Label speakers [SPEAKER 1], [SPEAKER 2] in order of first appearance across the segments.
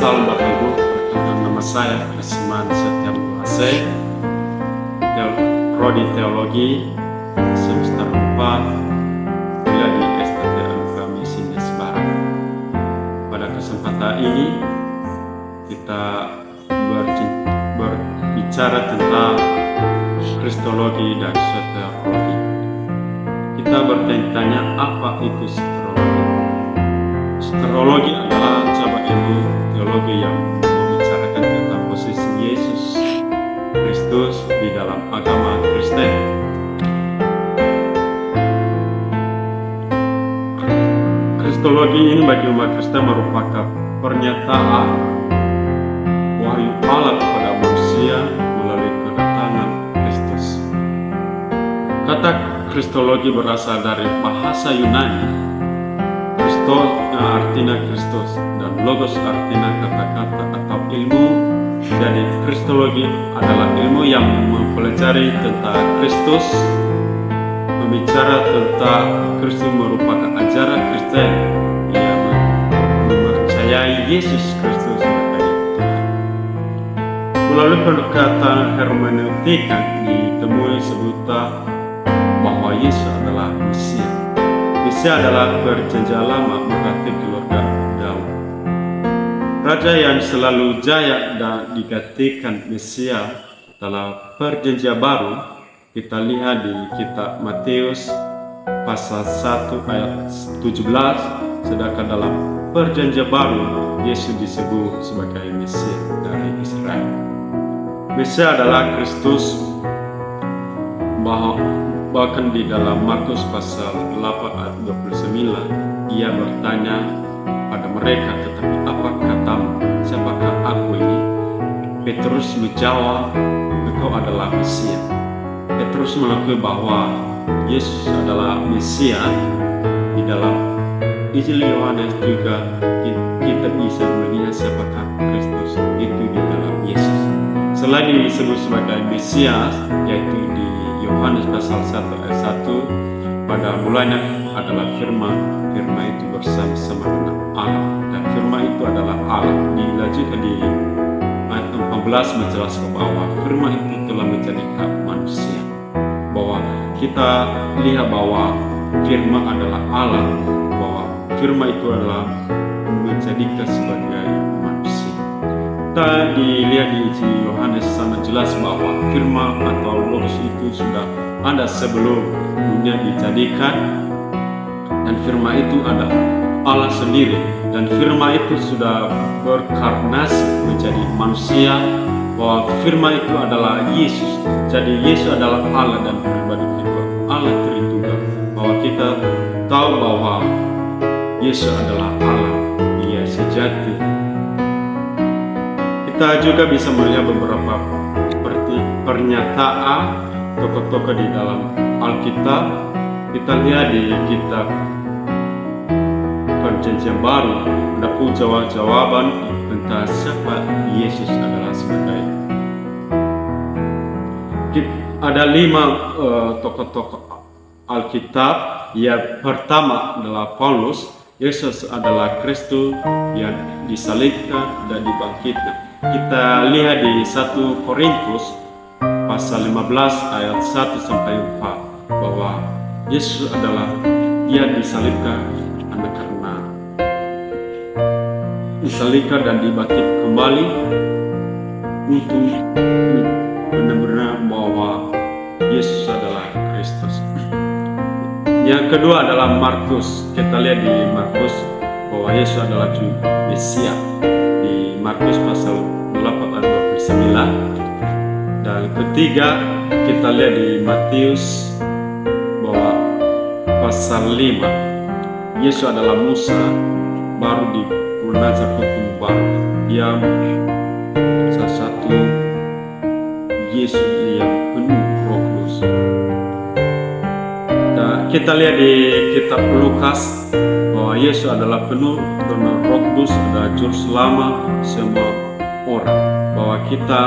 [SPEAKER 1] Salam Bapak Ibu, perkenalkan nama saya Krisman Setia Muhase, Prodi Teologi semester 4, kuliah di STT Anugerah Misi Barat. Pada kesempatan ini kita berbicara tentang Kristologi dan Soteriologi. Kita bertanya-tanya apa itu soteriologi. Soteriologi adalah cabang ilmu teologi yang membicarakan tentang posisi Yesus Kristus di dalam agama Kristen. Kristologi ini bagi umat Kristen merupakan pernyataan wahyu Allah kepada manusia melalui kedatangan Kristus. Kata Kristologi berasal dari bahasa Yunani. Kristos artinya Kristus dan logos artinya kata-kata atau ilmu. Jadi Kristologi adalah ilmu yang mempelajari tentang Kristus, membicara tentang Kristus merupakan ajaran Kristen yang mempercayai Yesus Kristus sebagai Tuhan. Melalui pendekatan hermeneutika ditemui sebutan bahwa Yesus adalah Mesia. Mesia adalah perjanjian lama, berarti keluarga Daud. Raja yang selalu jaya dan digantikan Mesia dalam perjanjian baru kita lihat di kitab Matius pasal 1 ayat 17, sedangkan dalam perjanjian baru Yesus disebut sebagai Mesia dari Israel. Mesia adalah Kristus. Bahkan di dalam Markus pasal 8 ayat 29 ia bertanya pada mereka, tetapi apa katamu, siapakah aku ini? Petrus menjawab, engkau adalah Mesia. Petrus mengakui bahwa Yesus adalah Mesia. Di dalam Injil Yohanes juga kita bisa melihat siapakah Kristus itu di dalam Yesus. Selain disebut sebagai Mesias, yaitu di Yohanes pasal 1 ayat 1, pada mulanya adalah firman, firman itu bersama-sama dengan Allah, dan firman itu adalah Allah. Dilanjutkan di ayat 14 menjelaskan bahwa firman itu telah menjadikan manusia, bahwa kita lihat bahwa firman adalah Allah, bahwa firman itu adalah menjadikan sebagai manusia. Kita dilihat di Injil Yohanes sangat jelas bahwa firman atau logos itu sudah ada sebelum dunia dijadikan, dan firman itu adalah Allah sendiri, dan firman itu sudah berkarnasi menjadi manusia, bahwa firman itu adalah Yesus. Jadi Yesus adalah Allah dan pribadi kedua Allah Tritunggal, bahwa kita tahu bahwa Yesus adalah Allah, Dia sejati. Kita juga bisa melihat beberapa pernyataan tokoh-tokoh di dalam Alkitab. Kita lihat di kitab Perjanjian Baru ada jawaban tentang siapa Yesus adalah sebagai. Ada 5 tokoh-tokoh Alkitab. Yang pertama adalah Paulus. Yesus adalah Kristus yang disalibkan dan dibangkitkan. Kita lihat di 1 Korintus pasal 15 ayat 1 sampai 4 bahwa Yesus adalah Dia disalibkan karena disalibkan dan dibangkit kembali untuk benar-benar bahwa Yesus adalah Kristus. Yang kedua adalah Markus. Kita lihat di Markus bahwa Yesus adalah Mesia di Markus pasal 8 ayat 29. Dan ketiga kita lihat di Matius bahwa pasal 5 Yesus adalah Musa baru dilunakan hukum baru. Dia salah satu Yesus yang penuh Roh Kudus. Dan kita lihat di kitab Lukas bahwa Yesus adalah penuh dengan Roh Kudus, adalah juru selamat semua orang. Bahwa kita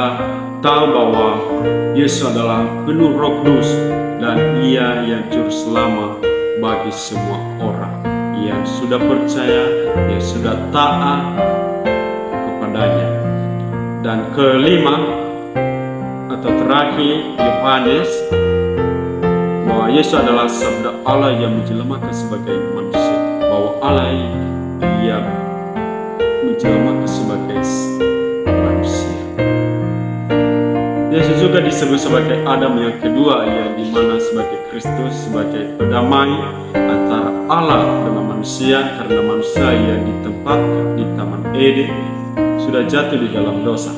[SPEAKER 1] tahu bahwa Yesus adalah penuh Roh Kudus dan Ia yang juru selamat bagi semua orang yang sudah percaya, yang sudah taat kepada kepadanya. Dan kelima atau terakhir, Yohanes, bahwa Yesus adalah sabda Allah yang menjelmakan sebagai manusia, bahwa Allah yang menjelmakan sebagai manusia. Yesus juga disebut sebagai Adam yang kedua, yang dimana sebagai Kristus, sebagai pendamai antara Allah dengan manusia, karena manusia yang ditempatkan di Taman Eden sudah jatuh di dalam dosa.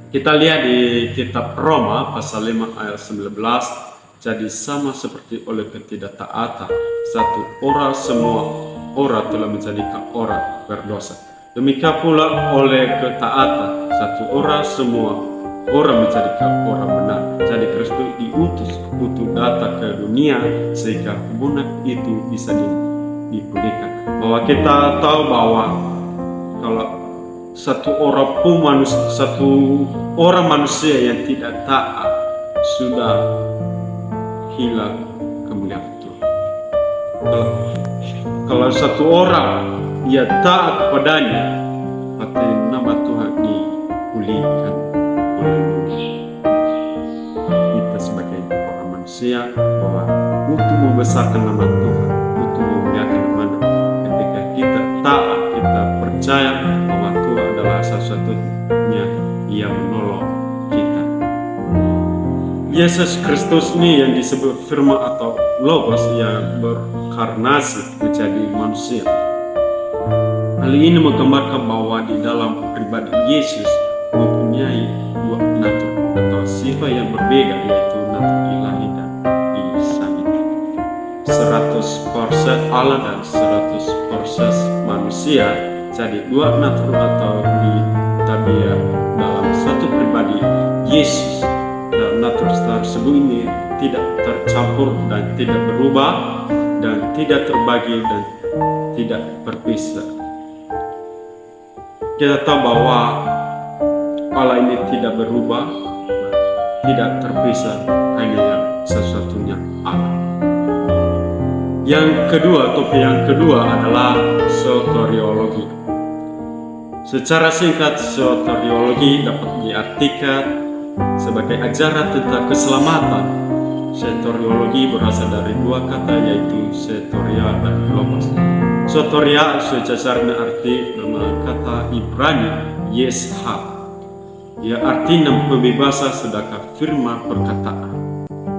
[SPEAKER 1] Kita lihat di kitab Roma pasal 5 ayat 19, jadi sama seperti oleh ketidaktaatan satu orang, semua orang telah menjadikan orang berdosa. Demikian pula oleh ketaatan satu orang, semua orang menjadikan orang benar. Jadi Kristus diutus untuk datang ke dunia sehingga hubungan itu bisa dipulihkan. Bahwa kita tahu bahwa kalau satu orang manusia yang tidak taat sudah hilang kemuliaan Tuhan. Kalau satu orang ia taat kepadanya, berarti nama Tuhan dipulihkan. Kita sebagai orang manusia bahwa untuk membesarkan nama Tuhan, untuk memuliakan nama, ketika kita taat, kita percaya bahwa Tuhan adalah satu-satunya yang menolong kita. Yesus Kristus ini yang disebut firman atau logos yang berkarnasi menjadi manusia. Hal ini menggambarkan bahwa di dalam pribadi Yesus mempunyai dua natur atau sifat yang berbeda, yaitu natur ilahi dan insani. 100% Allah dan 100% manusia. Jadi dua natur atau di tabiat dalam satu pribadi Yesus, dan natur tersebut ini tidak tercampur dan tidak berubah dan tidak terbagi dan tidak berpisah. Kita tahu bahwa Allah ini tidak berubah, tidak terpisah, hanya yang satu-satunya Allah. Yang kedua, topik yang kedua adalah soteriologi. Secara singkat, soteriologi dapat diartikan sebagai ajaran tentang keselamatan. Soteriologi berasal dari dua kata, yaitu soteria dan logos. Soteria sejajarnya arti nama kata Ibrani Yeshua. Ia artinya pembebasan, sedangkan firman perkataan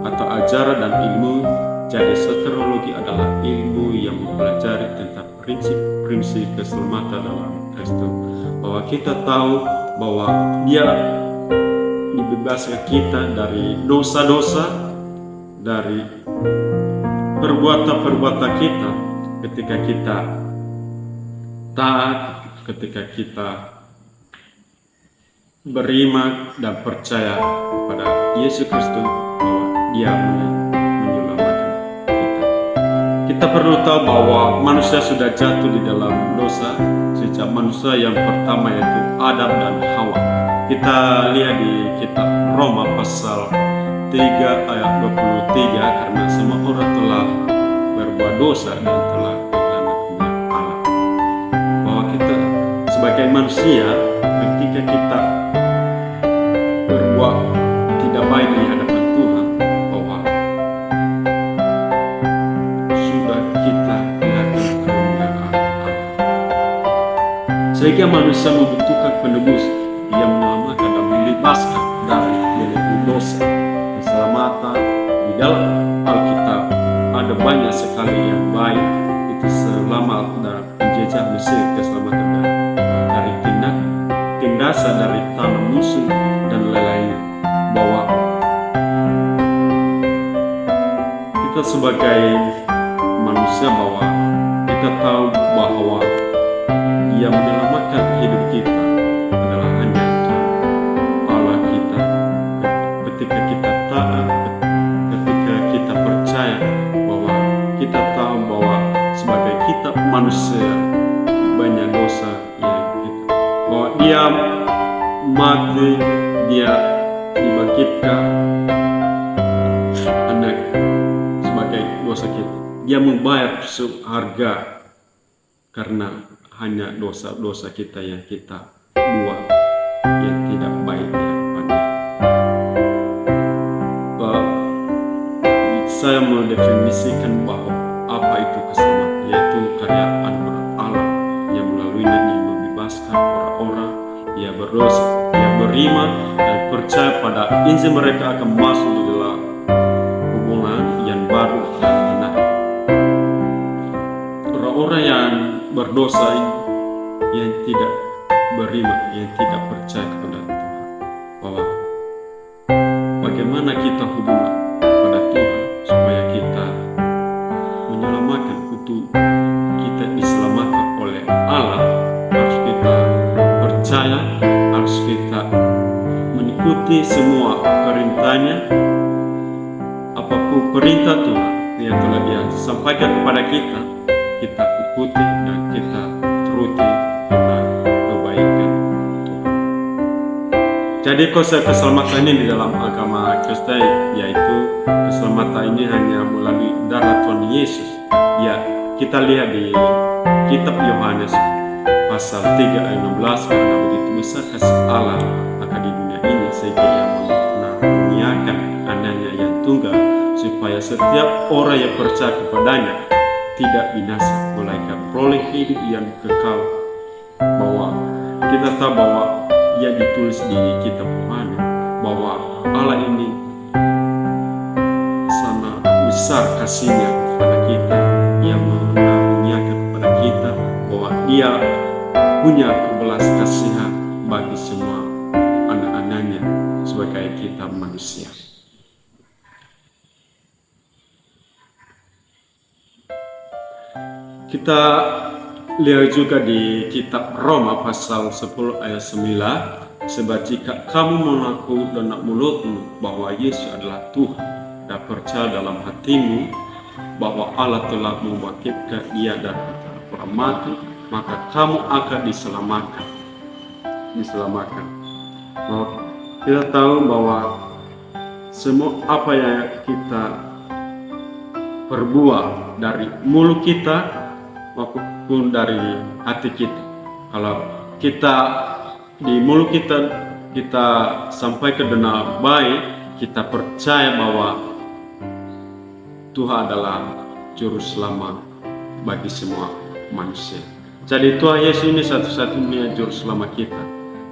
[SPEAKER 1] atau ajaran dan ilmu. Jadi soteriologi adalah ilmu yang mempelajari tentang prinsip-prinsip keselamatan dalam Kristus. Bahwa kita tahu bahwa Dia dibebaskan kita dari dosa-dosa, dari perbuatan-perbuatan kita ketika kita taat, ketika kita beriman dan percaya kepada Yesus Kristus bahwa Dia menyelamatkan kita. Kita perlu tahu bahwa manusia sudah jatuh di dalam dosa sejak manusia yang pertama, yaitu Adam dan Hawa. Kita lihat di kitab Roma pasal 3 ayat 23, karena semua orang telah berbuat dosa dan telah kehilangan kemuliaan Allah. Bahwa kita sebagai manusia, ketika kita berbuat tidak baik di hadapan Tuhan, bahwa sudah kita kehilangan kemuliaan Allah. Sehingga manusia membutuhkan penebus yang menyelamatkan dan membebaskan dari belenggu dosa. Keselamatan di dalam Alkitab ada banyak sekali yang baik, itu selamat dari penjajah Mesir, keselamatan dari tindasan dari tanah musuh dan lain-lain. Bahwa kita sebagai manusia, bahwa kita tahu bahwa Dia menyelamatkan hidup kita adalah hanya Allah kita. Ketika kita taat, ketika kita percaya bahwa kita tahu bahwa sebagai kita manusia banyak dosa yang kita, bahwa Dia mati, Dia dibangkitkan anak sebagai dosa kita. Dia membayar harga karena hanya dosa-dosa kita yang kita dua yang tidak baik di hadapannya. Saya mendefinisikan bahwa apa itu keselamatan, yaitu karya anugerah Allah yang melaluinya dia membebaskan orang-orang yang berdosa, yang beriman dan percaya pada Injil, mereka akan masuk di dalam hubungan yang baru dan benar. Orang-orang yang berdosa, yang tidak beriman, yang tidak percaya kepada Tuhan, bahwa bagaimana kita hubungan pada Tuhan supaya kita menyelamatkan, untuk kita diselamatkan oleh Allah, harus kita percaya, harus kita mengikuti semua perintahnya. Apapun perintah Tuhan yang telah Dia sampaikan kepada kita, kita ikuti dan kita turuti tentang kebaikan Tuhan. Jadi konsep keselamatan ini di dalam agama Kristen, yaitu keselamatan ini hanya melalui darah Tuhan Yesus. Ya, kita lihat di kitab Yohanes pasal 3 ayat 16, karena begitu besar kasih Allah akan di dunia ini sehingga Ia mengaruniakan anaknya yang tunggal, supaya setiap orang yang percaya kepadanya tidak binasa, melainkan peroleh hidup yang kekal. Bahwa kita tahu bahwa yang ditulis di kitab Yohanes bahwa Allah ini sangat besar kasihnya kepada kita, Ia mengaruniakan kepada kita, bahwa Dia punya belas kasihan bagi semua anak-anaknya sebagai kita manusia. Kita lihat juga di kitab Roma pasal 10 ayat 9, sebab jika kamu mengaku dengan mulutmu bahwa Yesus adalah Tuhan dan percaya dalam hatimu bahwa Allah telah membangkitkan Dia dari antara orang mati, maka kamu akan diselamatkan. Bahwa kita tahu bahwa semua apa yang kita perbuat dari mulut kita maupun dari hati kita, kalau kita di mulut kita sampaikan dengan baik, kita percaya bahwa Tuhan adalah juru selamat bagi semua manusia. Jadi Tuhan Yesus ini satu-satunya juru selamat kita.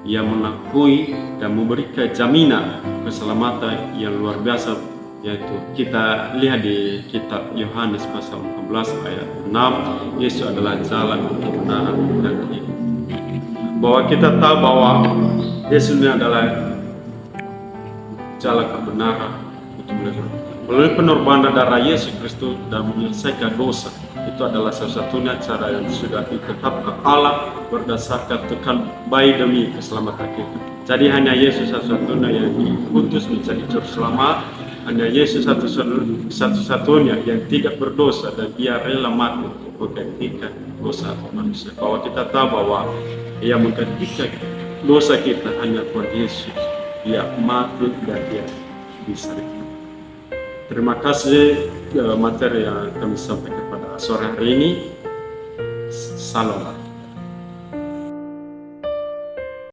[SPEAKER 1] Ia mengakui dan memberikan jaminan keselamatan yang luar biasa, yaitu kita lihat di kitab Yohanes pasal 14 ayat 6, Yesus adalah jalan, kebenaran dan hidup. Bahwa kita tahu bahwa Yesus ini adalah jalan kebenaran untuk melalui pengorbanan darah Yesus Kristus dan menyelesaikan dosa. Itu adalah satu-satunya cara yang sudah ditetapkan Allah berdasarkan tekan bayi demi keselamatan kita. Jadi hanya Yesus satu-satunya yang diutus menjadi juru selamat. Hanya Yesus satu-satunya yang tidak berdosa dan Ia rela mati untuk menggantikan dosa manusia. Bahwa kita tahu bahwa Ia menggantikan dosa kita, hanya Tuhan Yesus. Ia mati dan Ia disalibkan. Terima kasih materi yang kami sampaikan pada sore hari ini. Salam.